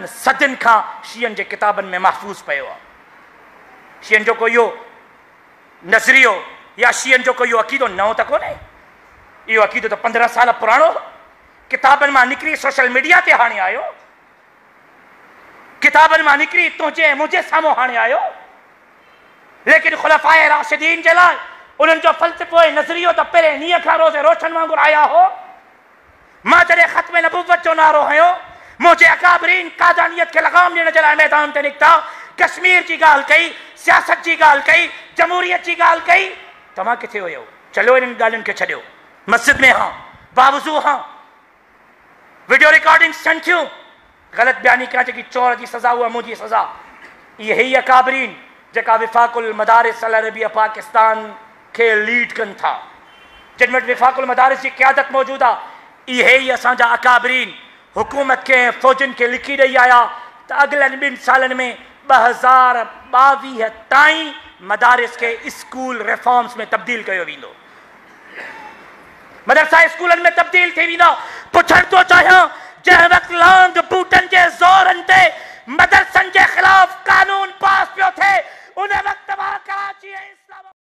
सदिन खां शीयन जे किताबनि में महफ़ूज़ पियो आहे। शीयन जो कोई इहो नज़रियो या शीयन जो कोई इहो अक़ीदो नओं त कोन्हे। इहो अक़ीदो त 15 साल पुराणो किताबनि मां निकिरी सोशल मीडिया ते हाणे आयो, किताबनि मां निकिरी तुंहिंजे मुंहिंजे साम्हूं हाणे आयो। लेकिन खुलफाए राशिदीन जे लाइ उन्हनि जो फ़लसफ़ो ऐं नज़रियो त पहिरें नीअ खां रोज़े रोशन वांगुरु आया हो। मां जॾहिं ख़त्म नबुव्वत जो नारो हयो, मुंहिंजे अकाबरीन कादानियत खे लगाम ॾियण जे लाइ मैदान ते निकिता, कश्मीर जी ॻाल्हि कई, सियासत जी ॻाल्हि कई, जमहूरियत जी ॻाल्हि कई। तव्हां किथे हुयो? चलो इन्हनि ॻाल्हियुनि खे छॾियो। मस्जिद में हां, बावज़ू हां, वीडियो रिकॉर्डिंग्स थियनि थियूं, ग़लति बयानी करण जेकी चोर जी सज़ा उहा मुंहिंजी सज़ा। इहे ई अकाबरीन जेका विफ़ाक़ुल मदारिस अल अरबिया पाकिस्तान खे लीड कनि था, जिन वटि विफ़ाक़ुल मदारिस जी क़यादत मौजूदु आहे, इहे ई असांजा अकाबरीन हुकूमत खे ऐं फ़ौजनि खे लिखी ॾेई आया त अॻिलनि 2 सालनि में 2022 ताईं मदारिस खे स्कूल रिफॉर्म्स में तब्दील कयो वेंदो, मदरसा स्कूलनि में तब्दील थी वेंदा। पुछण थो चाहियां, जंहिं वक़्तु लांग बूटनि जे ज़ोरनि ते